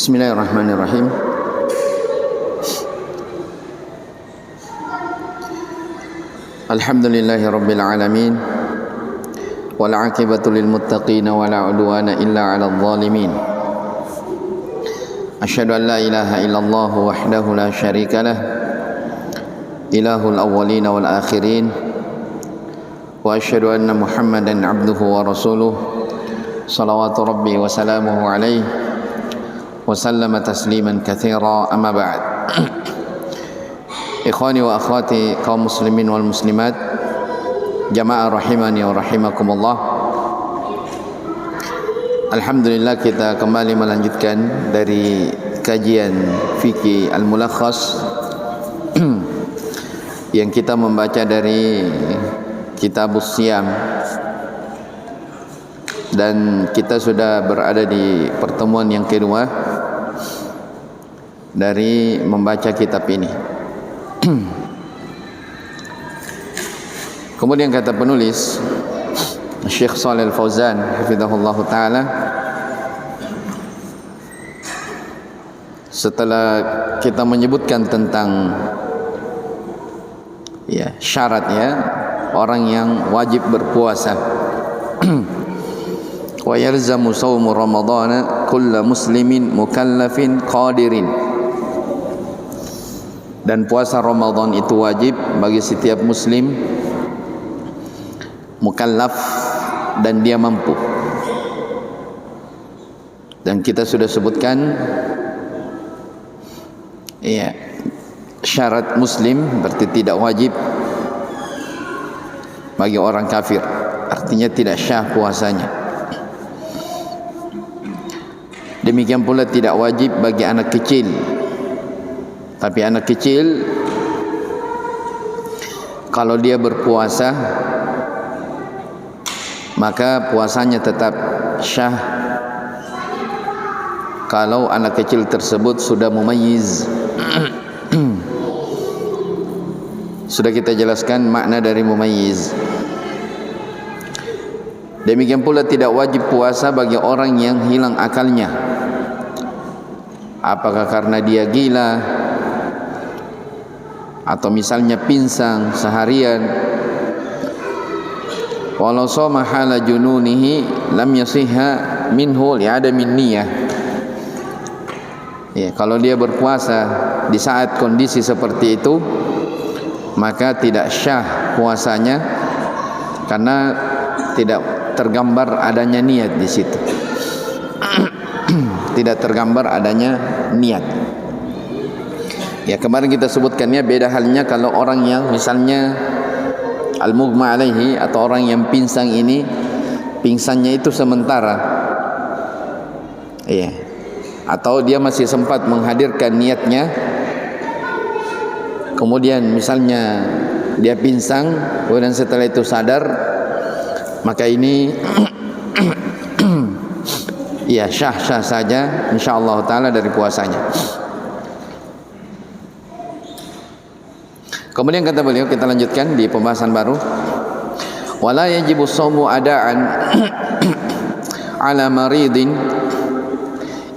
Bismillahirrahmanirrahim. Alhamdulillahi rabbil alamin. Wal 'aqibatu lil muttaqin wa la 'udwana illa 'alal zalimin. Asyhadu an la ilaha illallah wahdahu la syarika lah. Ilahul awwalin wal akhirin. Wa asyhadu anna Muhammadan 'abduhu wa rasuluh. Salawatu rabbi wa salamuhu alaihi wa sallama tasliman katsira, amma ba'd. Ikhwani wa akhwati kaum muslimin wal muslimat, jamaah rahimani wa rahimakumullah. Alhamdulillah, kita kembali melanjutkan dari kajian fikih al-mulakhas yang kita membaca dari Kitabus Siyam, dan kita sudah berada di pertemuan yang kedua dari membaca kitab ini. Kemudian kata penulis Syekh Shalih Al-Fauzan hafizahullah ta'ala, setelah kita menyebutkan tentang syaratnya orang yang wajib berpuasa, wa yalzamu shaumu ramadhana kullu muslimin mukallafin qadirin, dan puasa Ramadan itu wajib bagi setiap muslim mukallaf dan dia mampu. Dan kita sudah sebutkan syarat muslim berarti tidak wajib bagi orang kafir, artinya tidak syah puasanya. Demikian pula tidak wajib bagi anak kecil, tapi anak kecil kalau dia berpuasa maka puasanya tetap syah kalau anak kecil tersebut sudah mumayyiz. Sudah kita jelaskan makna dari mumayyiz. Demikian pula tidak wajib puasa bagi orang yang hilang akalnya, apakah karena dia gila atau misalnya pingsan seharian. Walau shoma hala jununihi lam yasihha minhu li'adamin niyah. Kalau dia berpuasa di saat kondisi seperti itu, maka tidak syah puasanya karena tidak tergambar adanya niat di situ. Tidak tergambar adanya niat. Kemarin kita sebutkannya, beda halnya kalau orang yang misalnya al-mughma alaihi atau orang yang pingsan ini, pingsannya itu sementara, atau dia masih sempat menghadirkan niatnya, kemudian misalnya dia pingsan, kemudian setelah itu sadar, maka ini syah saja insyaallah taala dari puasanya. Kemudian kata beliau, kita lanjutkan di pembahasan baru. Wala yajibu shaumu ada'an ala maridin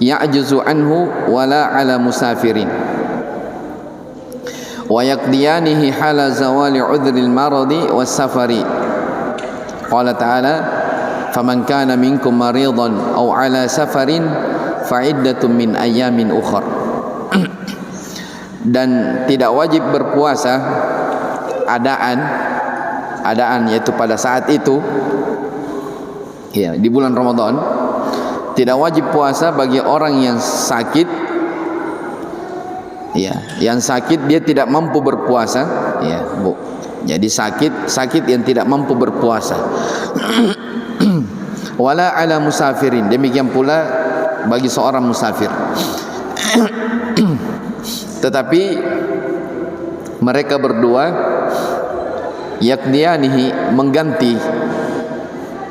ya'juzu anhu wala ala musafirin wa yaqdiyanihi hala zawali udhril maradi was safari. Qala ta'ala, faman kana minkum maridan aw ala safarin fa iddatun min ayyamin ukhra. Dan tidak wajib berpuasa adaan yaitu pada saat itu, di bulan Ramadan, tidak wajib puasa bagi orang yang sakit. Yang sakit dia tidak mampu berpuasa, jadi sakit yang tidak mampu berpuasa. Wala ala musafirin, demikian pula bagi seorang musafir. Tetapi mereka berdua yakdiyanihi, mengganti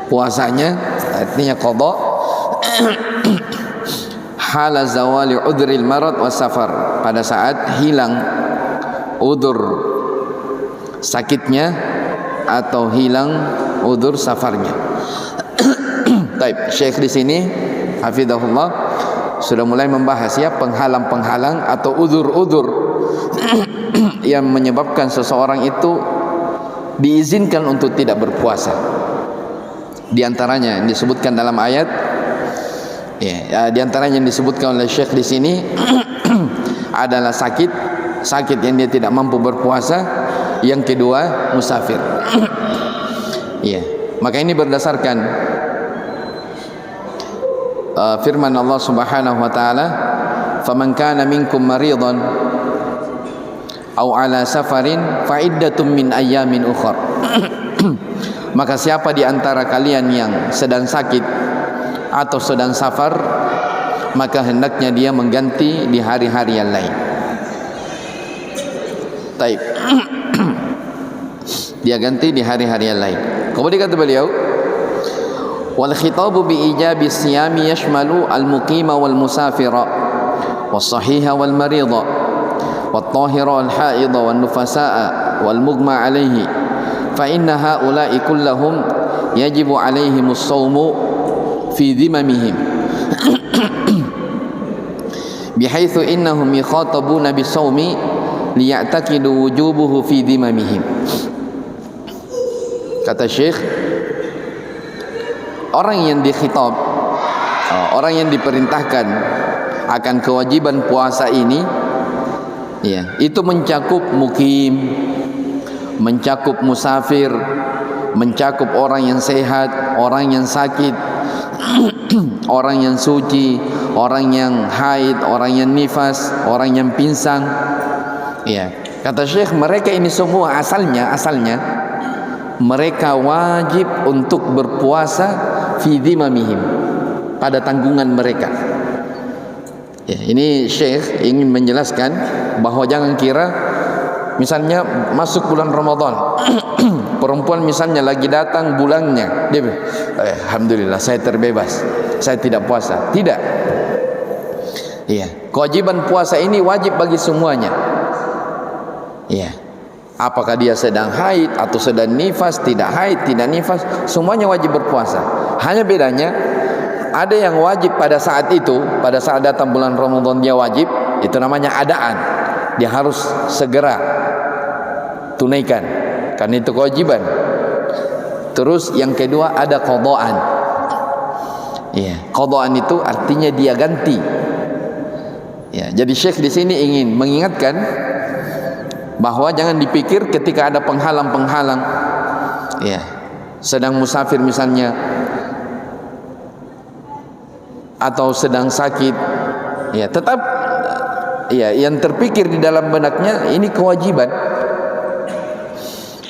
puasanya, artinya qadha, hala zawali udhril marad was safar, pada saat hilang udur sakitnya atau hilang udur safarnya. Taib, Syekh di sini hafizahullah sudah mulai membahas ya penghalang-penghalang atau uzur-uzur yang menyebabkan seseorang itu diizinkan untuk tidak berpuasa. Di antaranya yang disebutkan dalam ayat, ya, di antaranya yang disebutkan oleh Syekh di sini adalah sakit yang dia tidak mampu berpuasa. Yang kedua, musafir. Ya, maka ini berdasarkan firman Allah Subhanahu wa taala, "Faman kana minkum maridan aw ala safarin fa iddatun min ayyamin ukhra." Maka siapa di antara kalian yang sedang sakit atau sedang safar, maka hendaknya dia mengganti di hari-hari yang lain. Taib. Dia ganti di hari-hari yang lain. Kemudian kata beliau, wal khitabu bi ijabi siyami yashmalu al muqima wal musafira was sahiha wal marida wat tahira wal haida wan nufasaa wal mughma alaihi fa inna haula'i kullahum yajibu alaihimus shaumu fi dhimamihim bihaitsu innahum yakhatabuna bisawmi liya'taqidu wujubuhu fi dhimamihim. Kata Syekh, orang yang dikhitab, orang yang diperintahkan akan kewajiban puasa ini, ya, itu mencakup mukim, mencakup musafir, mencakup orang yang sehat, orang yang sakit, orang yang suci, orang yang haid, orang yang nifas, orang yang pinsang. Ya, kata Syekh, mereka ini semua asalnya mereka wajib untuk berpuasa fi dhimamihim, pada tanggungan mereka. Ya, ini Syekh ingin menjelaskan bahwa jangan kira misalnya masuk bulan Ramadan perempuan misalnya lagi datang bulannya, dia alhamdulillah saya terbebas, saya tidak puasa. Tidak. Iya, kewajiban puasa ini wajib bagi semuanya. Iya. Apakah dia sedang haid atau sedang nifas, tidak haid, tidak nifas, semuanya wajib berpuasa. Hanya bedanya, ada yang wajib pada saat itu, pada saat datang bulan Ramadan dia wajib, itu namanya adaan. Dia harus segera tunaikan, karena itu kewajiban. Terus yang kedua ada qadaan. Ya, qadaan itu artinya dia ganti. Ya, jadi Syekh di sini ingin mengingatkan bahwa jangan dipikir ketika ada penghalang-penghalang, ya, sedang musafir misalnya, atau sedang sakit, ya, tetap, ya, yang terpikir di dalam benaknya ini kewajiban.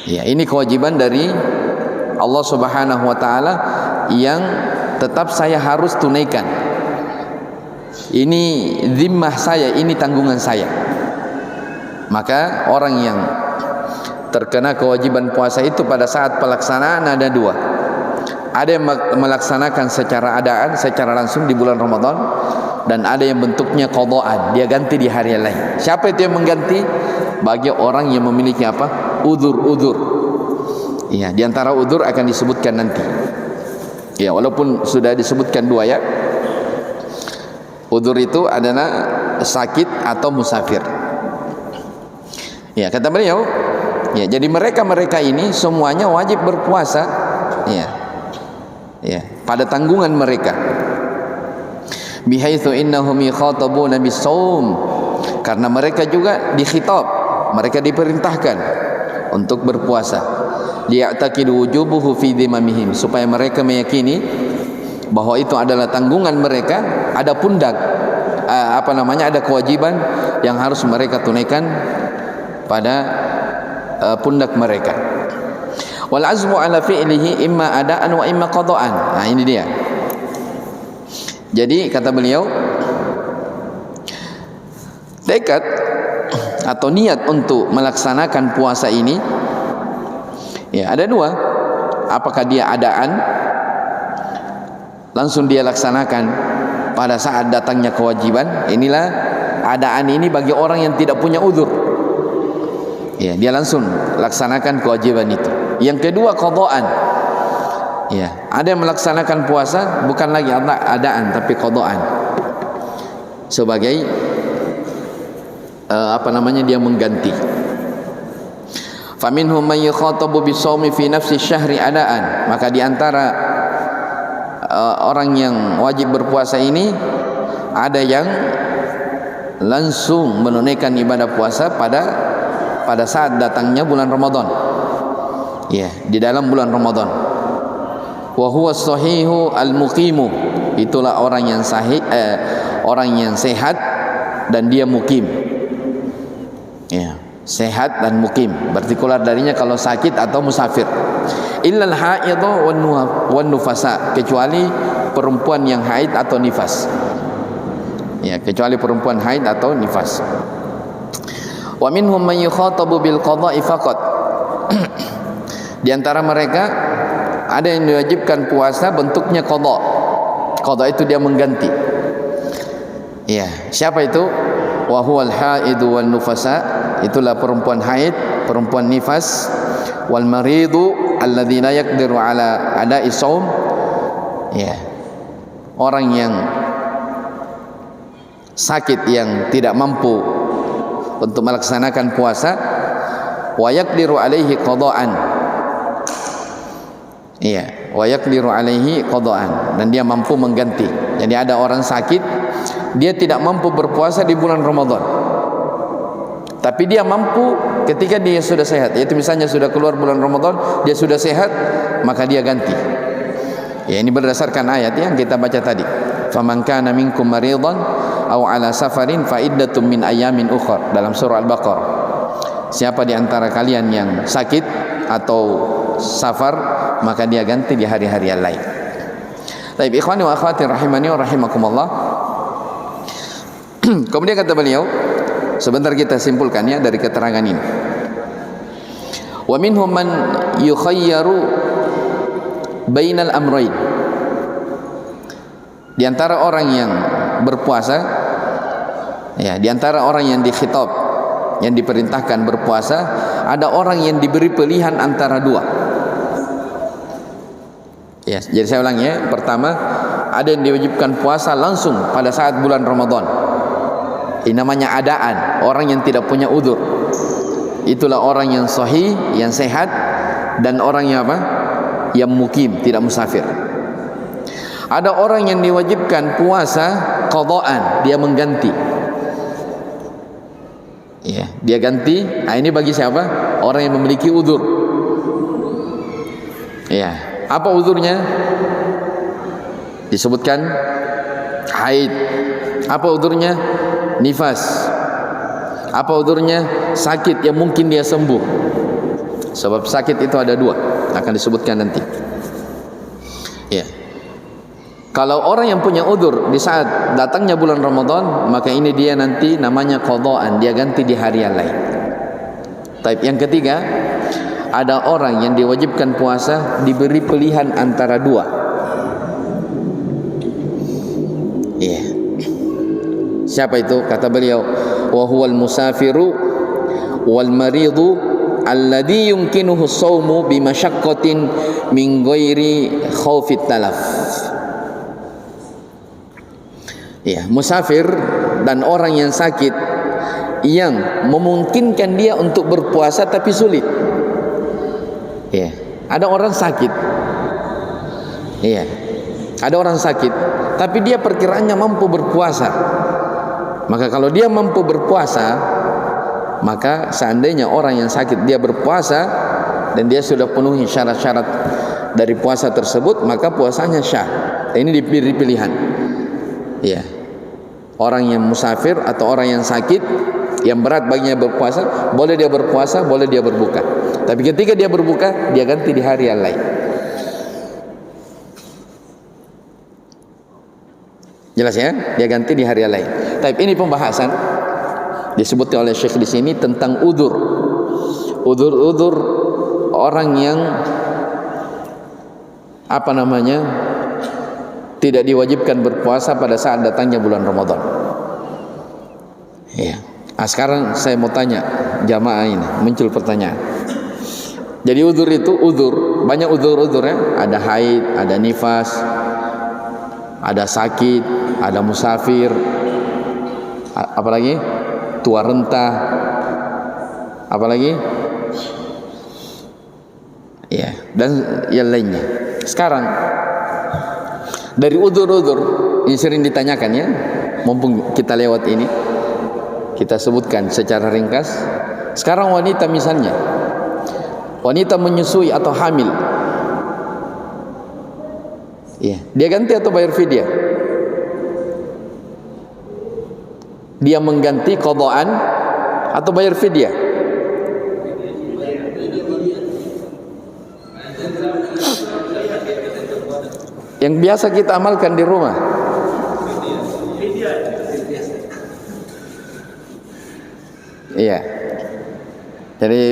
Ya, ini kewajiban dari Allah Subhanahu wa taala yang tetap saya harus tunaikan. Ini zimmah saya, ini tanggungan saya. Maka orang yang terkena kewajiban puasa itu pada saat pelaksanaan ada dua. Ada yang melaksanakan secara adaan, secara langsung di bulan Ramadan, dan ada yang bentuknya qadaan, dia ganti di hari yang lain. Siapa itu yang mengganti? Bagi orang yang memiliki apa? Udzur-udzur. Ya, di antara udzur akan disebutkan nanti. Ya, walaupun sudah disebutkan dua ya. Udzur itu adalah sakit atau musafir. Ya, kata beliau, ya, jadi mereka ini semuanya wajib berpuasa, ya, ya, pada tanggungan mereka. Bihaitsu innahum yakhatabuna bisawm, karena mereka juga dikhitab, mereka diperintahkan untuk berpuasa. Liya'taqidu wujubuhu fi dhimamihim, supaya mereka meyakini bahwa itu adalah tanggungan mereka, ada pundak, ada kewajiban yang harus mereka tunaikan pada pundak mereka. Wal azmu ala fi'lihi imma adaan wa imma qadaan. Nah, ini dia. Jadi kata beliau, tekad atau niat untuk melaksanakan puasa ini, ya, ada dua. Apakah dia adaan, langsung dia laksanakan pada saat datangnya kewajiban. Inilah adaan ini bagi orang yang tidak punya udzur. Ya, dia langsung laksanakan kewajiban itu. Yang kedua qadaan. Ya, ada yang melaksanakan puasa bukan lagi adaan tapi qadaan. sebagai dia mengganti. Faminhum man yukhatabu bisawmi fi nafsi syahri adaan, maka di antara orang yang wajib berpuasa ini ada yang langsung menunaikan ibadah puasa pada saat datangnya bulan Ramadan. Ya, di dalam bulan Ramadan. Wa huwa sahihu al-muqimu, itulah orang yang sahih, orang yang sehat dan dia mukim. Ya, sehat dan mukim, berarti keluar darinya kalau sakit atau musafir. Illal haidhu wan nufasa, kecuali perempuan yang haid atau nifas. Ya, kecuali perempuan haid atau nifas. Wa minhum man yukhatabu bil qada'i faqat. Di antara mereka ada yang diwajibkan puasa bentuknya qada. Qada itu dia mengganti. Ya, siapa itu? Wa huwal haidu wan nufasa, itulah perempuan haid, perempuan nifas, wal maridu alladzina yaqdiru ala ada'i shaum. Ya, orang yang sakit yang tidak mampu untuk melaksanakan puasa, wa yaqdiru alaihi qada'an. Iya, wa yaqdiru alaihi qada'an, dan dia mampu mengganti. Jadi ada orang sakit, dia tidak mampu berpuasa di bulan Ramadan, tapi dia mampu ketika dia sudah sehat, yaitu misalnya sudah keluar bulan Ramadan, dia sudah sehat, maka dia ganti. Ya, ini berdasarkan ayat yang kita baca tadi. Faman kana minkum maridan aw ala safarin fa iddatun min ayamin ukhra, dalam surah Al-Baqarah. Siapa di antara kalian yang sakit atau safar, maka dia ganti di hari-hari yang lain. Baik, ikhwani wa akhwati rahimani wa rahimakumullah. Kemudian kata beliau, sebentar kita simpulkan ya dari keterangan ini. Wa minhum man yukhayyaru bainal amrayn. Di antara orang yang berpuasa, ya, di antara orang yang dikhitab, yang diperintahkan berpuasa, ada orang yang diberi pilihan antara dua. Ya, jadi saya ulang ya. Pertama, ada yang diwajibkan puasa langsung pada saat bulan Ramadan. Ini namanya adaan, orang yang tidak punya udzur. Itulah orang yang sahih, yang sehat, dan orang yang apa? Yang mukim, tidak musafir. Ada orang yang diwajibkan puasa qadaan, dia mengganti. Ya, dia ganti. Nah, ini bagi siapa? Orang yang memiliki udzur. Ya, apa udzurnya? Disebutkan haid. Apa udzurnya? Nifas. Apa udzurnya? Sakit yang mungkin dia sembuh. Sebab sakit itu ada dua, akan disebutkan nanti. Ya. Kalau orang yang punya udzur di saat datangnya bulan Ramadan, maka ini dia nanti namanya qadaan, dia ganti di hari yang lain. Type yang ketiga, ada orang yang diwajibkan puasa diberi pilihan antara dua. Iya. Siapa itu? Kata beliau, wa huwal musafiru wal maridu alladhi yumkinuhu as-sawmu bi masyaqqatin min ghairi khaufit talaf. Ya, musafir dan orang yang sakit yang memungkinkan dia untuk berpuasa tapi sulit. Ya, ada orang sakit. Iya. Ada orang sakit tapi dia perkiraannya mampu berpuasa. Maka kalau dia mampu berpuasa, maka seandainya orang yang sakit dia berpuasa dan dia sudah penuhi syarat-syarat dari puasa tersebut, maka puasanya syah. Ini diberi pilihan. Ya. Orang yang musafir atau orang yang sakit yang berat baginya berpuasa, boleh dia berpuasa, boleh dia berbuka. Tapi ketika dia berbuka, dia ganti di hari yang lain. Jelas ya? Dia ganti di hari yang lain. Tapi ini pembahasan disebutkan oleh Syekh di sini tentang udzur. Udzur orang yang tidak diwajibkan berpuasa pada saat datangnya bulan Ramadan. Ya. Nah, sekarang saya mau tanya jamaah ini, muncul pertanyaan. Jadi udzur itu banyak udzur ya. Ada haid, ada nifas, ada sakit, ada musafir. Apalagi tua renta, apalagi ya, dan yang lainnya. Sekarang dari udzur-udzur yang sering ditanyakan ya, mumpung kita lewat ini, kita sebutkan secara ringkas. Sekarang wanita misalnya, wanita menyusui atau hamil, ya, dia ganti atau bayar fidyah? Dia mengganti qadaan atau bayar fidyah? Yang biasa kita amalkan di rumah. Iya. Jadi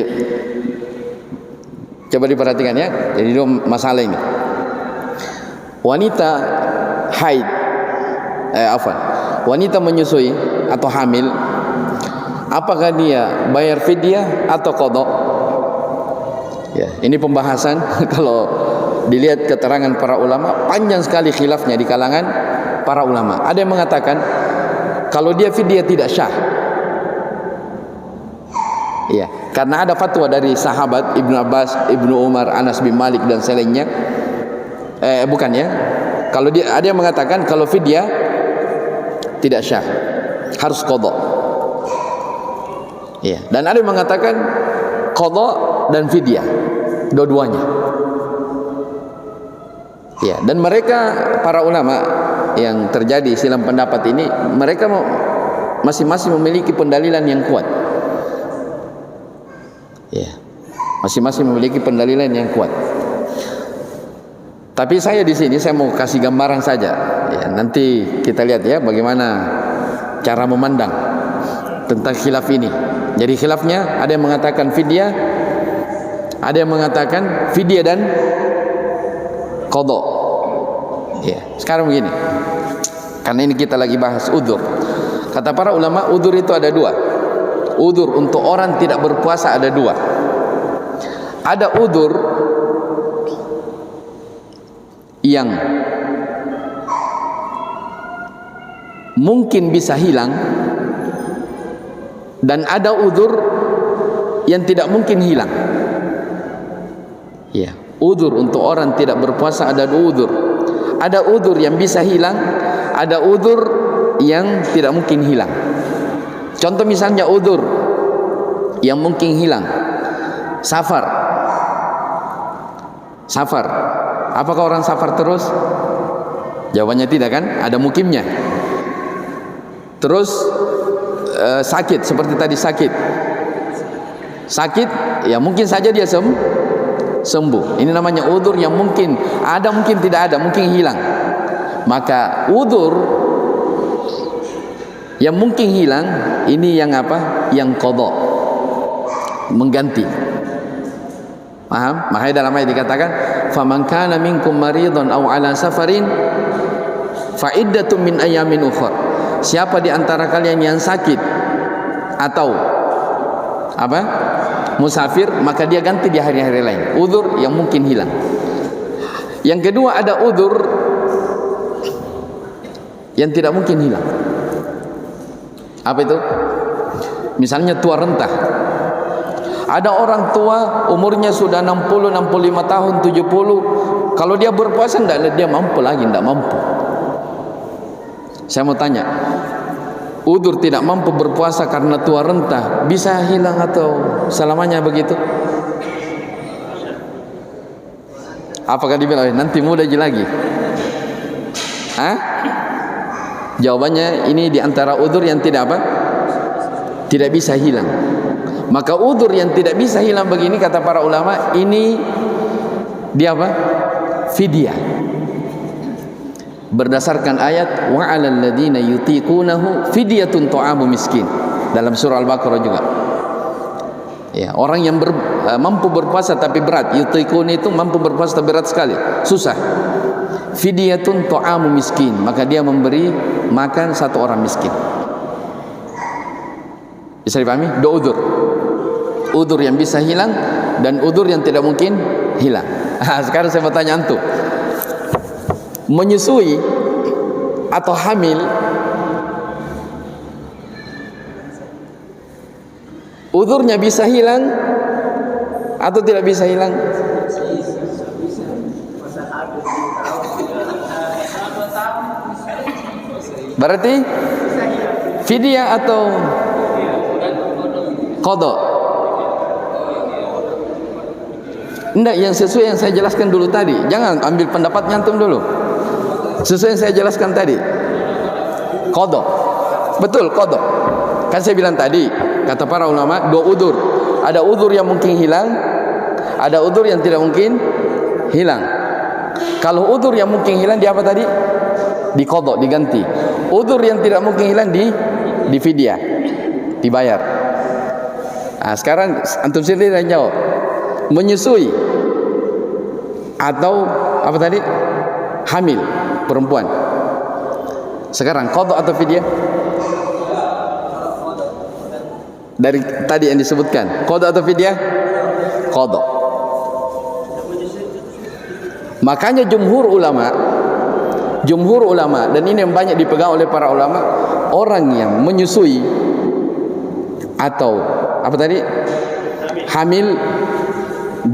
coba diperhatikan ya. Jadi itu masalah ini. Wanita haid, wanita menyusui atau hamil, apakah dia bayar fidyah atau qadha? Ya, ini pembahasan kalau dilihat keterangan para ulama panjang sekali khilafnya di kalangan para ulama. Ada yang mengatakan kalau dia fidyah tidak syah. Iya, karena ada fatwa dari sahabat Ibnu Abbas, Ibnu Umar, Anas bin Malik dan selainnya. Bukan ya. Kalau dia, ada yang mengatakan kalau fidyah tidak syah, harus qadha. Iya, dan ada yang mengatakan qadha dan fidyah, dua-duanya. Ya, dan mereka para ulama yang terjadi silam pendapat ini, mereka masing-masing memiliki pendalilan yang kuat. Ya, masing-masing memiliki pendalilan yang kuat. Tapi saya di sini saya mau kasih gambaran saja. Ya, nanti kita lihat ya bagaimana cara memandang tentang khilaf ini. Jadi khilafnya ada yang mengatakan fidyah, ada yang mengatakan fidyah dan qadha. Ya, sekarang begini. Karena ini kita lagi bahas udzur. Kata para ulama, udzur itu ada dua. Udzur untuk orang tidak berpuasa ada dua. Ada udzur yang mungkin bisa hilang, dan ada udzur yang tidak mungkin hilang. Ya, udzur untuk orang tidak berpuasa ada dua udzur. Ada udzur yang bisa hilang, ada udzur yang tidak mungkin hilang. Contoh misalnya udzur yang mungkin hilang, safar. Safar, apakah orang safar terus? Jawabannya tidak kan? Ada mukimnya. Terus sakit, seperti tadi sakit. Sakit, ya mungkin saja dia sembuh. Ini namanya udzur yang mungkin ada, mungkin tidak ada, mungkin hilang. Maka udzur yang mungkin hilang ini yang apa? Yang qadha, mengganti. Paham? Makanya dalam ayat dikatakan faman kana minkum maridun aw ala safarin fa iddatun min ayamin ukhra. Siapa di antara kalian yang sakit atau apa? Musafir, maka dia ganti di hari-hari lain. Udzur yang mungkin hilang. Yang kedua ada udzur yang tidak mungkin hilang. Apa itu? Misalnya tua renta. Ada orang tua umurnya sudah 60, 65 tahun, 70. Kalau dia berpuasa tidak, dia mampu lagi, tidak mampu. Saya mau tanya, udzur tidak mampu berpuasa karena tua renta bisa hilang atau selamanya begitu? Apakah dibilang nanti muda lagi? Hah? Jawabannya ini diantara udzur yang tidak apa? Tidak bisa hilang. Maka udzur yang tidak bisa hilang begini kata para ulama ini dia apa? Fidyah. Berdasarkan ayat wa 'alal ladzina yutiqunahu fidyatun ta'amu miskin dalam surah Al-Baqarah juga. Ya, orang yang mampu berpuasa tapi berat, yutiqun itu mampu berpuasa tapi berat sekali, susah. Fidyatun ta'amu miskin, maka dia memberi makan satu orang miskin. Bisa dipahami? Dua udzur. Udzur yang bisa hilang dan udzur yang tidak mungkin hilang. Sekarang saya mau tanya antum, menyusui atau hamil Uzurnya bisa hilang atau tidak bisa hilang? Berarti fidyah atau qada? Enggak, yang sesuai yang saya jelaskan dulu tadi. Jangan ambil pendapat nyantum dulu. Sesuai yang saya jelaskan tadi. Qada. Betul, qada. Kan saya bilang tadi, kata para ulama, dua udzur. Ada udzur yang mungkin hilang, ada udzur yang tidak mungkin hilang. Kalau udzur yang mungkin hilang di apa tadi? Di qada, diganti. Udzur yang tidak mungkin hilang di fidyah, dibayar. Nah, sekarang antum sendiri yang jawab. Menyusui atau apa tadi? Hamil perempuan. Sekarang qada atau fidyah? Dari tadi yang disebutkan, qada atau fidyah? Qada. Makanya jumhur ulama, dan ini yang banyak dipegang oleh para ulama, orang yang menyusui atau apa tadi? Hamil,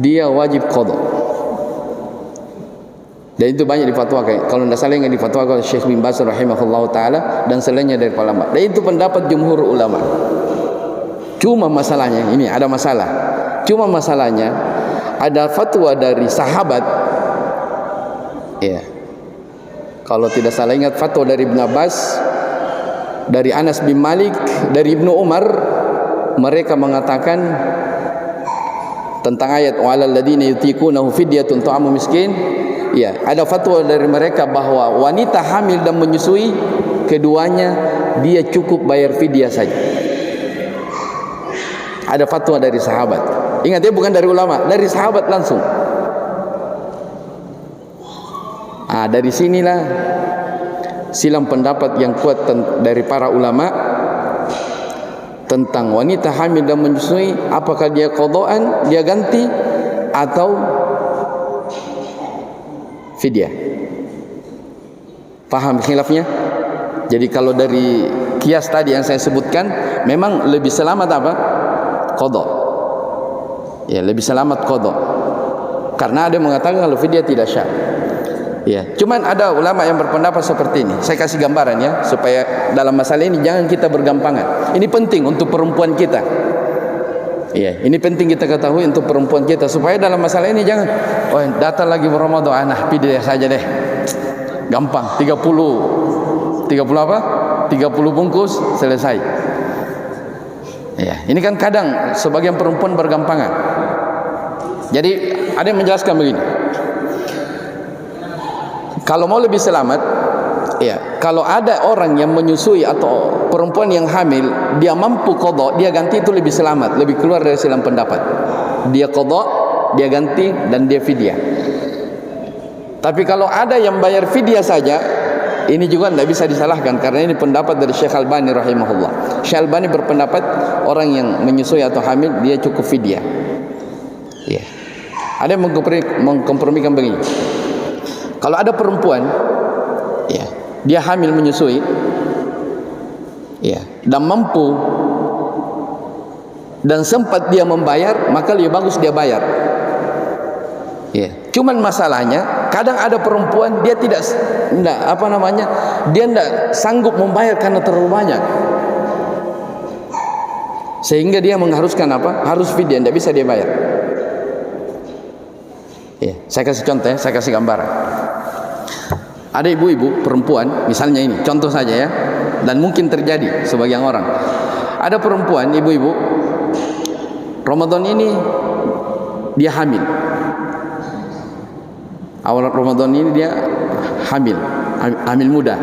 dia wajib qada. Dan itu banyak difatwakan. Kalau tidak salah yang difatwakan oleh Syekh bin Baz rahimahullah taala dan selainnya dari para ulama. Dan itu pendapat jumhur ulama. Cuma masalahnya ini ada masalah. Cuma masalahnya ada fatwa dari sahabat. Ya. Kalau tidak salah ingat fatwa dari Ibn Abbas, dari Anas bin Malik, dari Ibnu Umar, mereka mengatakan tentang ayat wa'alal ladzina yutiqunahu fidyatun ta'amu miskin. Ya, ada fatwa dari mereka bahwa wanita hamil dan menyusui keduanya dia cukup bayar fidyah saja. Ada fatwa dari sahabat. Ingat ya, bukan dari ulama, dari sahabat langsung. Dari sinilah silang pendapat yang kuat dari para ulama tentang wanita hamil dan menyusui, apakah dia qadaan, dia ganti atau fidyah. Paham khilafnya? Jadi kalau dari kias tadi yang saya sebutkan, memang lebih selamat apa? Qada. Ya, lebih selamat qada. Karena ada yang mengatakan kalau fidyah tidak syah. Ya, cuman ada ulama yang berpendapat seperti ini. Saya kasih gambaran ya, supaya dalam masalah ini jangan kita bergampangan. Ini penting untuk perempuan kita. Ya, ini penting kita ketahui untuk perempuan kita, supaya dalam masalah ini jangan, oh datang lagi Ramadan, fidyah saja deh. Gampang, 30 apa? 30 bungkus selesai. Ya, ini kan kadang sebagian perempuan bergampangan. Jadi ada yang menjelaskan begini. Kalau mau lebih selamat, ya, kalau ada orang yang menyusui atau perempuan yang hamil, dia mampu qada, dia ganti, itu lebih selamat, lebih keluar dari silang pendapat. Dia qada, dia ganti, dan dia fidyah. Tapi kalau ada yang bayar fidyah saja, ini juga tidak bisa disalahkan, karena ini pendapat dari Syekh Albani rahimahullah. Syekh Albani berpendapat orang yang menyusui atau hamil dia cukup fidyah. Ya. Ada yang mengkompromikan begini. Kalau ada perempuan, ya, dia hamil menyusui, ya, dan mampu dan sempat dia membayar, maka lebih bagus dia bayar. Ya. Cuman masalahnya, kadang ada perempuan dia tidak sanggup membayar karena terlalu banyak, sehingga dia mengharuskan apa? Harus fidyah, tidak bisa dia bayar. Ya, saya kasih contoh ya, saya kasih gambaran. Ada ibu-ibu perempuan, misalnya ini contoh saja ya, dan mungkin terjadi sebagian orang. Ada perempuan ibu-ibu, Ramadan ini dia hamil. Awal Ramadan ini dia hamil muda.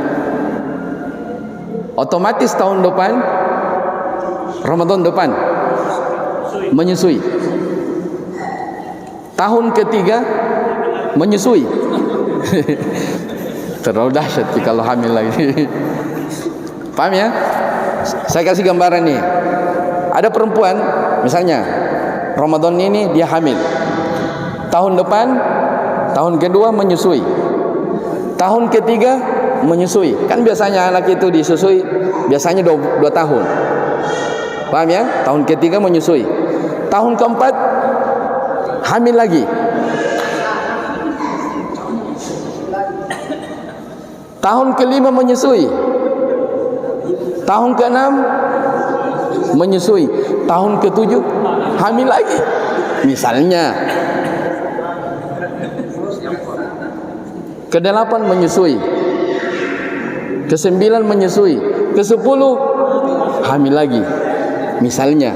Otomatis tahun depan, Ramadan depan menyusui. Tahun ketiga menyusui. Terlalu dahsyat kalau hamil lagi. Paham ya? Saya kasih gambaran nih. Ada perempuan, misalnya Ramadan ini dia hamil. Tahun depan, tahun kedua menyusui. Tahun ketiga menyusui. Kan biasanya anak itu disusui biasanya 2 tahun. Paham ya? Tahun ketiga menyusui. Tahun keempat hamil lagi. Tahun kelima menyusui. Tahun keenam menyusui. Tahun ketujuh hamil lagi. Misalnya. Kedelapan menyusui. Kesembilan menyusui. Kesepuluh hamil lagi. Misalnya.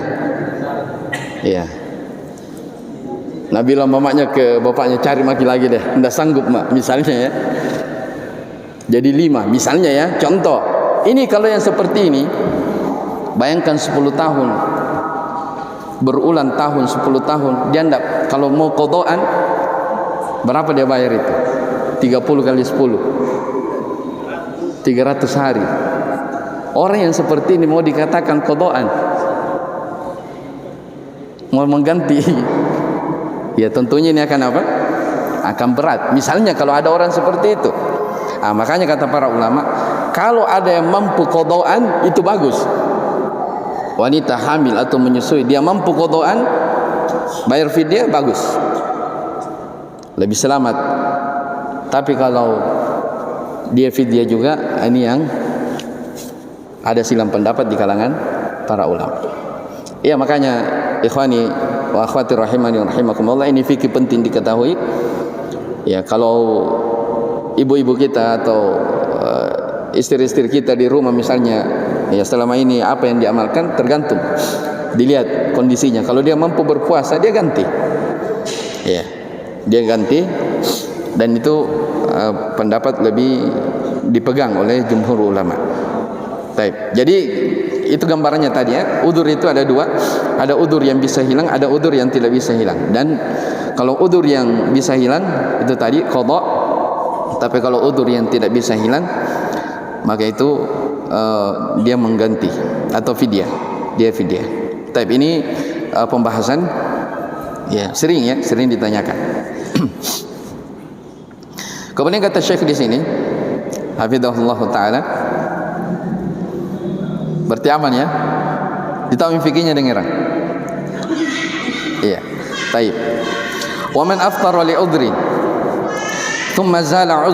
Ya. Nabi mamanya ke bapaknya, cari maki lagi deh, tidak sanggup mak, misalnya ya. Jadi 5 misalnya ya, contoh. Ini kalau yang seperti ini, bayangkan 10 tahun, berulang tahun, 10 tahun, dia tidak, kalau mau qadaan berapa dia bayar itu? 30 kali 10 300 hari. Orang yang seperti ini mau dikatakan qadaan, mau mengganti, ya tentunya ini akan apa? Akan berat. Misalnya kalau ada orang seperti itu. Makanya kata para ulama, kalau ada yang mampu qadaan itu bagus. Wanita hamil atau menyusui, dia mampu qadaan, bayar fidyah, bagus, lebih selamat. Tapi kalau dia fidyah juga, ini yang ada silang pendapat di kalangan para ulama. Ya, makanya ikhwani wa akhwati rahimani wa rahimakumullah, ini fikih penting diketahui. Ya, kalau ibu-ibu kita atau istri-istri kita di rumah misalnya, ya selama ini apa yang diamalkan, tergantung, dilihat kondisinya. Kalau dia mampu berpuasa, dia ganti, ya dia ganti, dan itu pendapat lebih dipegang oleh jumhur ulama. Baik, jadi itu gambarannya tadi ya. Udzur itu ada 2, ada udzur yang bisa hilang, ada udzur yang tidak bisa hilang. Dan kalau udzur yang bisa hilang itu tadi qadha. Tapi kalau udzur yang tidak bisa hilang, maka itu dia mengganti atau fidyah, dia fidyah. Tapi ini pembahasan ya sering ditanyakan. Kemudian kata Syekh di sini, hafizahullah taala, berarti aman ya? Ditahu fikihnya dengeran. Iya. Baik. Wa man aftara li udhrin thumma zala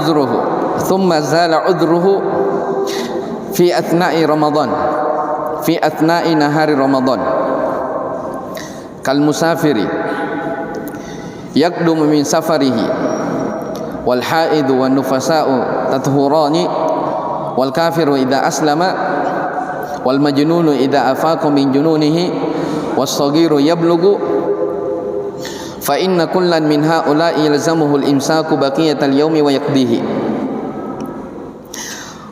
udhruhu fi athna'i Ramadan, fi athna'i nahari Ramadan, kal musafiri yaqdumu min safarihi wal haidu wan nufasa'u tathurani wal kafiru idza aslama wal majnunu idza afaqa min jununihi was saghiru yablughu fa inna kullan min haula'i yalzamuhu al-imsaku baqiyatal yawmi wa yaqdihi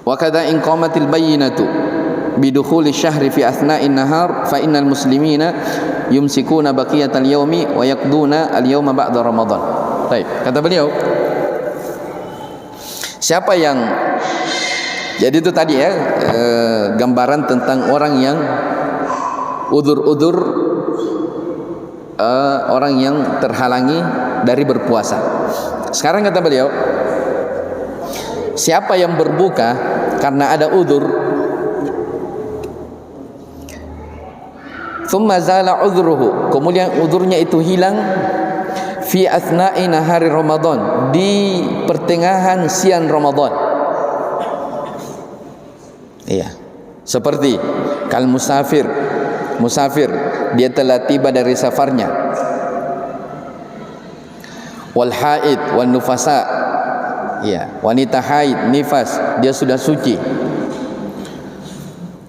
wa kadha in qamatil bayyinatu bidukhuli syahri fi athna'in nahar fa innal muslimina yumsikuna baqiyatal yawmi wa yaqduna al-yawma ba'da Ramadan. Baik, kata beliau, siapa yang, jadi itu tadi ya, gambaran tentang orang yang udzur-udzur, orang yang terhalangi dari berpuasa. Sekarang kata beliau, siapa yang berbuka karena ada udzur, thumma zala udhruhu, kemudian udzurnya itu hilang, fi athna'i nahari Ramadan, di pertengahan siang Ramadan. Iya. Seperti kal musafir, dia telah tiba dari safarnya. Wal haid wan nufasa, ya, wanita haid, nifas, dia sudah suci.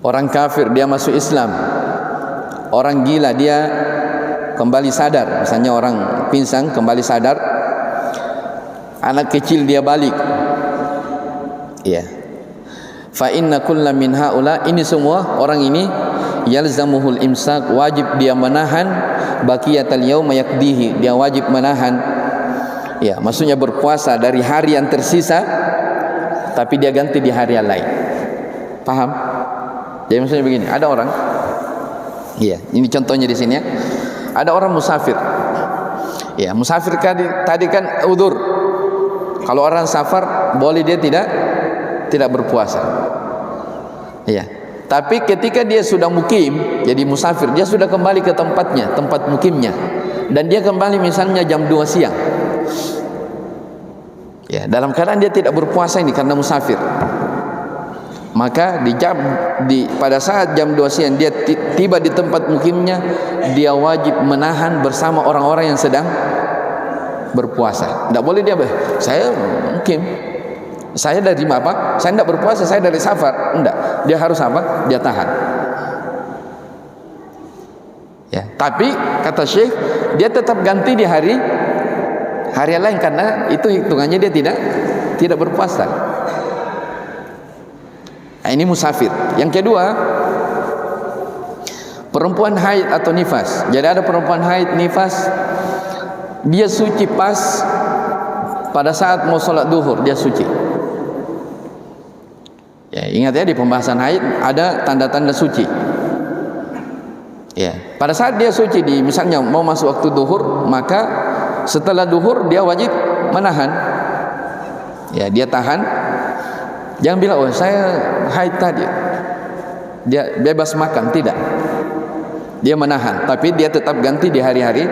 Orang kafir, dia masuk Islam. Orang gila, dia kembali sadar, misalnya orang pingsan kembali sadar. Anak kecil, dia balik. Ya. Fa inna kulla min haula, ini semua orang ini yalzamuhul imsak, wajib dia menahan baqiyatal yaum yaqdihi, dia wajib menahan, ya maksudnya berpuasa dari hari yang tersisa, tapi dia ganti di hari yang lain. Paham? Jadi maksudnya begini, ada orang, iya ini contohnya di sini ya, ada orang musafir, ya musafir tadi kan udzur. Kalau orang safar boleh dia tidak berpuasa, iya. Tapi ketika dia sudah mukim, jadi musafir, dia sudah kembali ke tempatnya, tempat mukimnya, dan dia kembali misalnya jam 2 siang. Ya, dalam keadaan dia tidak berpuasa ini karena musafir. Maka pada saat jam 2 siang dia tiba di tempat mukimnya, dia wajib menahan bersama orang-orang yang sedang berpuasa. Tidak boleh dia saya mukim, saya dari apa? Saya tidak berpuasa, saya dari safar. Tidak, dia harus apa? Dia tahan. Ya, tapi kata Syekh, dia tetap ganti di hari lain karena itu hitungannya dia tidak berpuasa. Nah, ini musafir. Yang kedua, perempuan haid atau nifas. Jadi ada perempuan haid, nifas, dia suci pas pada saat mau sholat duhur, dia suci. Ya, ingat ya, di pembahasan haid ada tanda-tanda suci. Ya, pada saat dia suci, misalnya mau masuk waktu duhur, maka setelah duhur dia wajib menahan. Ya, dia tahan. Jangan bilang, oh saya haid tadi, dia bebas makan. Tidak, dia menahan, tapi dia tetap ganti di hari-hari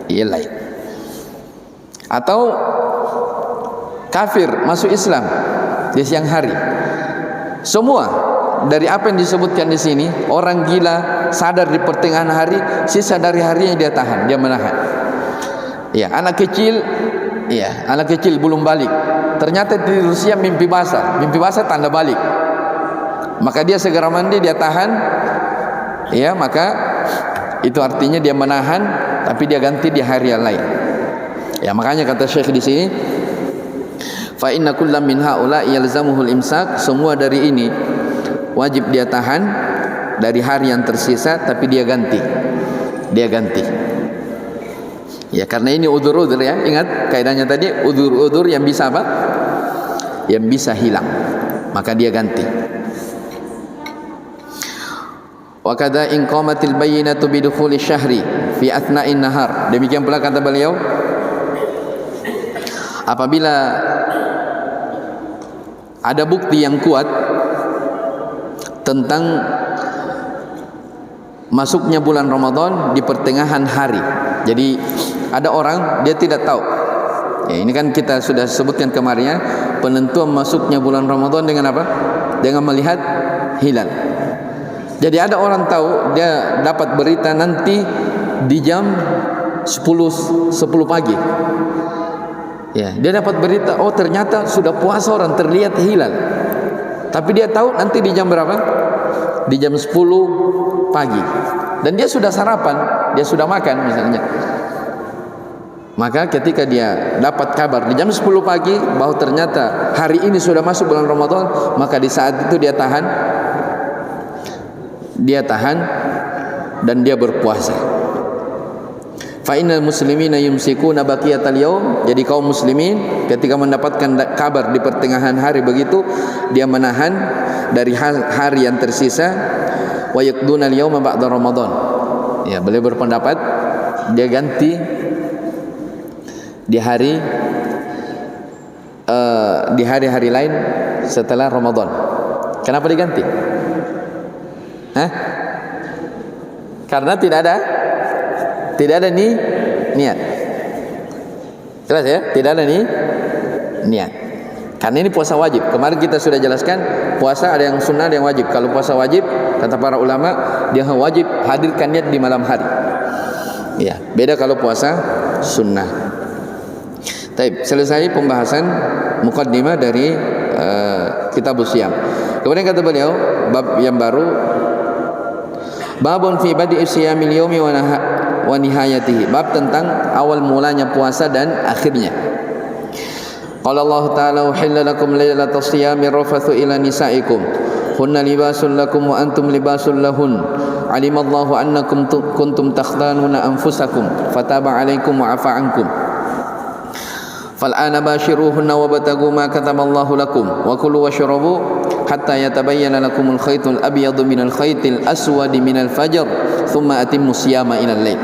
lain. Atau kafir masuk Islam di siang hari, semua dari apa yang disebutkan di sini, orang gila sadar di pertengahan hari, sisa dari harinya dia tahan, dia menahan. Ya, anak kecil belum balik, ternyata di Rusia mimpi basah tanda balik, maka dia segera mandi, dia tahan. Ya, maka itu artinya dia menahan, tapi dia ganti di hari yang lain. Ya, makanya kata Syekh di sini, fa inna kullam min haula yalzamuhul imsak, semua dari ini wajib dia tahan dari hari yang tersisa, tapi dia ganti. Ya, karena ini udzur-udzur ya. Ingat kaidahnya tadi, udzur-udzur yang bisa apa? Yang bisa hilang, maka dia ganti. Wa kadza in qamatil bayyinatu bi dukhuli syahri fi athna'in nahar. Demikian pula kata beliau, apabila ada bukti yang kuat tentang masuknya bulan Ramadan di pertengahan hari. Jadi ada orang dia tidak tahu. Ya, ini kan kita sudah sebutkan kemarin ya, penentuan masuknya bulan Ramadan dengan apa? Dengan melihat hilal. Jadi ada orang tahu, dia dapat berita nanti di jam 10 pagi. Ya, dia dapat berita, oh ternyata sudah puasa orang, terlihat hilal. Tapi dia tahu nanti di jam berapa? Di jam 10 pagi. Dan dia sudah sarapan, dia sudah makan misalnya. Maka ketika dia dapat kabar di jam 10 pagi bahwa ternyata hari ini sudah masuk bulan Ramadan, maka di saat itu dia tahan dan dia berpuasa. Fa innal muslimina yumsikuna baqiyatal yaum. Jadi kaum muslimin ketika mendapatkan kabar di pertengahan hari begitu, dia menahan dari hari yang tersisa. Wa yaqduna al-yawma ba'da Ramadan. Ya, beliau berpendapat dia ganti di hari-hari lain setelah Ramadan. Kenapa diganti? Karena tidak ada niat. Jelas ya? Tidak ada niat. Karena ini puasa wajib. Kemarin kita sudah jelaskan, puasa ada yang sunnah, ada yang wajib. Kalau puasa wajib, kata para ulama, dia wajib hadirkan niat di malam hari. Ya, beda kalau puasa sunnah. Baik, selesai pembahasan muqaddimah dari Kitabus Shiyam. Kemudian kata beliau, bab yang baru, babun fi badi'i siyamil yaumi wa nihayatihi. Bab tentang awal mulanya puasa dan akhirnya. Qala Allah Ta'ala, uhilla lakum lailatas siyami rafathu ila nisaikum hunna libasul lakum wa antum libasul lahun. Alimallahu annakum kuntum takhtanuna anfusakum fataba alaikum wa afa ankum. Fal'ana bashiruhunna wabtagu ma kataballahu lakum wa kulu washrabu hatta yatabayyana lakumul khaytul abyadu minal khaytil aswadi minal fajr thumma atimmu siyama ilal lail.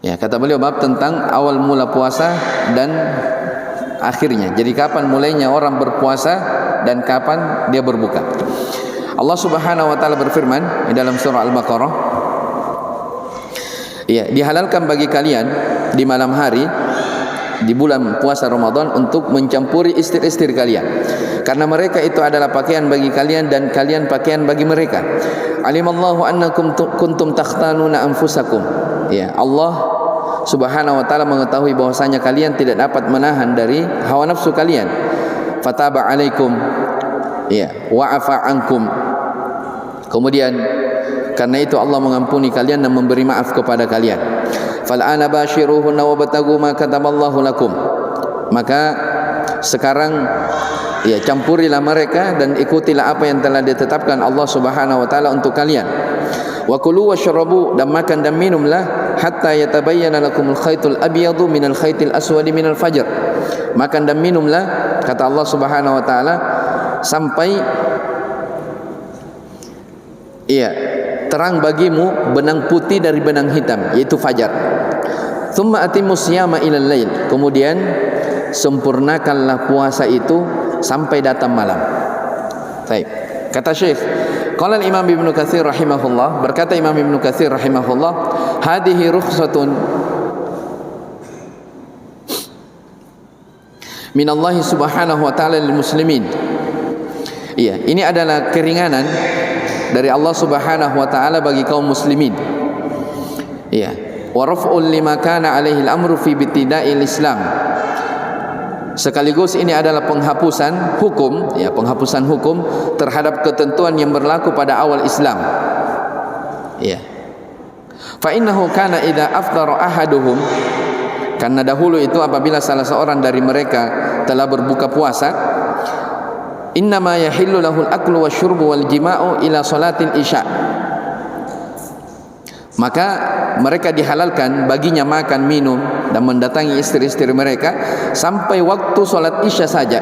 Ya, kata beliau bab tentang awal mula puasa dan akhirnya. Jadi kapan mulainya orang berpuasa dan kapan dia berbuka. Allah Subhanahu wa taala berfirman di dalam surah Al-Baqarah, ya, dihalalkan bagi kalian di malam hari di bulan puasa Ramadan untuk mencampuri istri-istri kalian, karena mereka itu adalah pakaian bagi kalian dan kalian pakaian bagi mereka. Alimallahu annakum kuntum takhtanuna anfusakum. Ya, Allah Subhanahu wa taala mengetahui bahwasanya kalian tidak dapat menahan dari hawa nafsu kalian. Fataba alaikum, ya, wa'afa ankum. Kemudian karena itu Allah mengampuni kalian dan memberi maaf kepada kalian. Fal'ana bashiruhunna wabtagu ma kataballahu lakum. Maka sekarang, ya, campurilah mereka dan ikutilah apa yang telah ditetapkan Allah Subhanahu wa taala untuk kalian. Wa kulu washrabu, dan makan dan minumlah hatta yatabayyana lakumul khaytul abyadu minal khaytil aswadi minal fajr. Makan dan minumlah, kata Allah Subhanahu wa taala, sampai, iya, terang bagimu benang putih dari benang hitam, yaitu fajar. Tsumma atimmus siyama ilal lail. Kemudian sempurnakanlah puasa itu sampai datang malam. Baik. Kata Syekh, qala Imam Ibnu Katsir rahimahullah, berkata Imam Ibnu Katsir rahimahullah, hadhihi rukhsatun min Allah Subhanahu wa taala lil muslimin. Iya, ini adalah keringanan dari Allah Subhanahu wa taala bagi kaum muslimin. Iya, wa raf'ul lima kana alaihi al-amru fi ibtida'il Islam. Sekaligus ini adalah penghapusan hukum, ya, penghapusan hukum terhadap ketentuan yang berlaku pada awal Islam. Ya. Fa innahu kana idza afdara ahaduhum, karena dahulu itu apabila salah seorang dari mereka telah berbuka puasa, innama yahillu lahul aklu wasyurbu wal jima'u ila salatil isya. Maka mereka dihalalkan baginya makan, minum dan mendatangi istri-istri mereka sampai waktu salat isya saja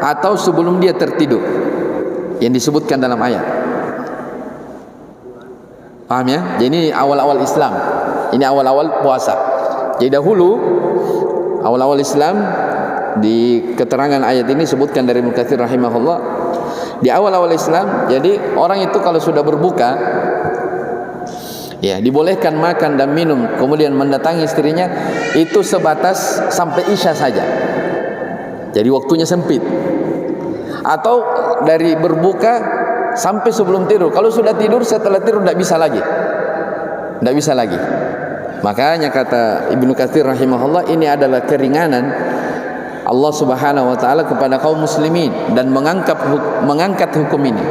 atau sebelum dia tertidur, yang disebutkan dalam ayat. Paham ya? Jadi ini awal-awal Islam, ini awal-awal puasa. Jadi dahulu awal-awal Islam, di keterangan ayat ini sebutkan dari Ibnu Katsir rahimahullah, di awal-awal Islam, jadi orang itu kalau sudah berbuka, ya, dibolehkan makan dan minum, kemudian mendatangi istrinya itu sebatas sampai isya saja. Jadi waktunya sempit. Atau dari berbuka sampai sebelum tidur. Kalau sudah tidur, setelah tidur tidak bisa lagi. Tidak bisa lagi. Makanya kata Ibnu Katsir rahimahullah, ini adalah keringanan Allah Subhanahu wa taala kepada kaum muslimin dan mengangkat hukum ini.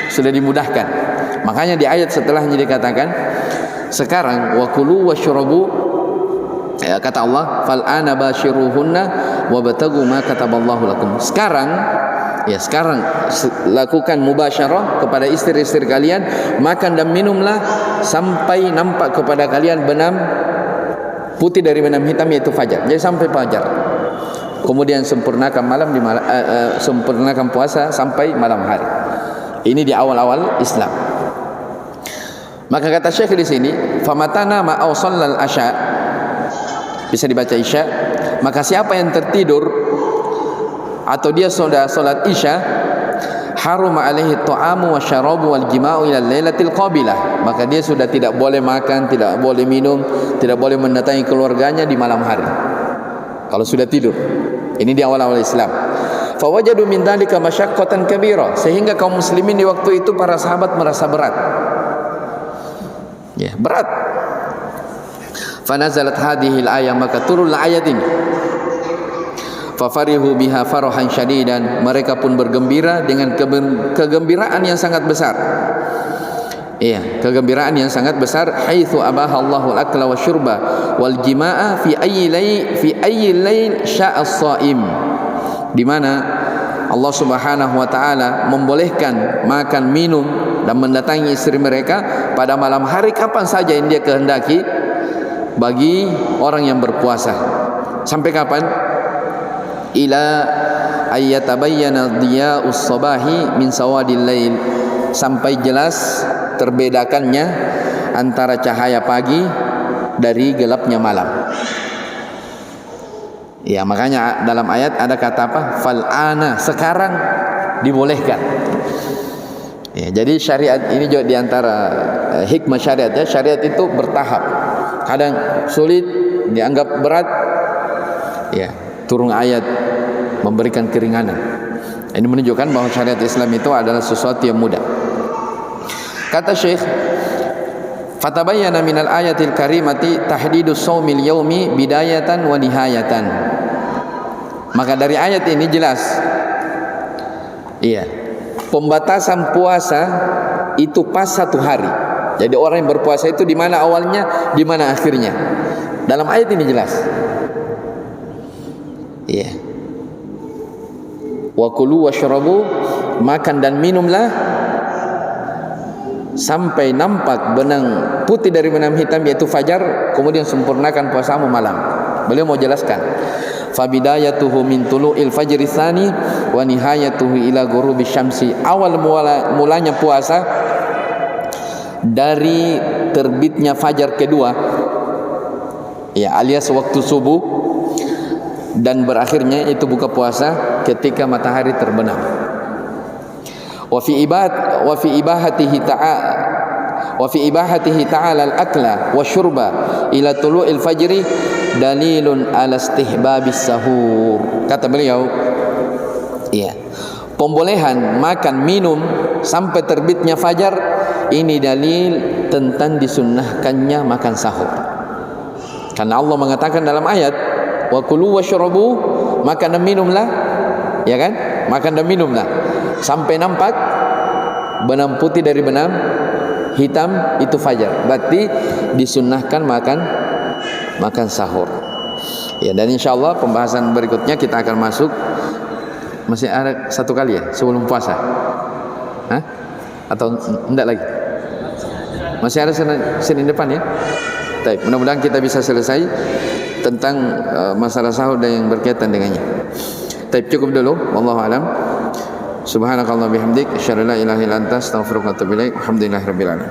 Sudah dimudahkan. Makanya di ayat setelahnya dikatakan, sekarang wa kulu washrabu, ya, kata Allah, fal ana bashiruhunna wabtagu ma kataballahu lakum. Sekarang, ya, sekarang lakukan mubasyarah kepada istri-istri kalian, makan dan minumlah sampai nampak kepada kalian benang putih dari benang hitam, yaitu fajar. Jadi sampai fajar. Kemudian sempurnakan sempurnakan puasa sampai malam hari. Ini di awal-awal Islam. Maka kata Syekh di sini, famatana ma awsallal asya, bisa dibaca isya, maka siapa yang tertidur atau dia sudah salat isya, haruma alaihi ta'amu wasyarabu wal jima'u ila lailatil qabilah, maka dia sudah tidak boleh makan, tidak boleh minum, tidak boleh mendatangi keluarganya di malam hari kalau sudah tidur. Ini di awal-awal Islam. Fawajadu min dzalika masyaqqatan kabira, sehingga kaum muslimin di waktu itu, para sahabat merasa berat. Ya, berat. Fanazalat hadhil ayat, maka turunlah ayat ini. Fafarihu biha farahan syadidan, mereka pun bergembira dengan kegembiraan yang sangat besar. Iya, kegembiraan yang sangat besar. Haitsu abaha Allahu al-akla wasyurba wal jima'a fi ayyi lail sya'a as-shaim, di mana Allah Subhanahu wa taala membolehkan makan, minum dan mendatangi istri mereka pada malam hari kapan saja yang dia kehendaki bagi orang yang berpuasa. Sampai kapan? Ila ayyatabayyana dhiya'us sabahi min sawadil lail, sampai jelas terbedakannya antara cahaya pagi dari gelapnya malam. Ya, makanya dalam ayat ada kata apa? Fal'ana, sekarang dibolehkan. Ya, jadi syariat ini juga diantara hikmah syariat ya. Syariat itu bertahap. Kadang sulit, dianggap berat. Ya, turun ayat memberikan keringanan. Ini menunjukkan bahwa syariat Islam itu adalah sesuatu yang mudah. Kata Syekh, fatabayyana minal ayatil karimati tahdidus shaumil yaumi bidayatan wa nihayatan. Maka dari ayat ini jelas, iya, pembatasan puasa itu pas satu hari. Jadi orang yang berpuasa itu di mana awalnya, di mana akhirnya. Dalam ayat ini jelas. Iya. Wa kulu washrabu, makan dan minumlah sampai nampak benang putih dari benang hitam yaitu fajar, kemudian sempurnakan puasamu malam. Beliau mau jelaskan. Fabidayatuhu min tulu'il fajri tsani wa nihayatuhu ila ghurubi syamsi. Awal mulanya puasa dari terbitnya fajar kedua, ya, alias waktu subuh, dan berakhirnya itu buka puasa ketika matahari terbenam. Wa fi ibahatihi ta'ala al-akla wa syurba ila tulu'il fajri dalilun ala istihbabis sahur. Kata beliau, iya, pembolehan makan minum sampai terbitnya fajar ini dalil tentang disunnahkannya makan sahur. Karena Allah mengatakan dalam ayat, wa kulu washrabu, makan dan minumlah, ya kan? Makan dan minumlah sampai nampak benang putih dari benang hitam, itu fajar. Berarti disunnahkan makan sahur. Ya, dan insyaallah pembahasan berikutnya kita akan masuk, masih ada satu kali ya sebelum puasa. Hah? Atau enggak lagi? Masih ada Senin depan ya. Baik, mudah-mudahan kita bisa selesai tentang masalah sahur dan yang berkaitan dengannya. Baik, cukup dulu. Wallahu a'lam. Subhanakallah bihamdik, asyhadu an la ilaha illa anta, astaghfiruka wa atubu ilaik. Alhamdulillahirabbil alamin.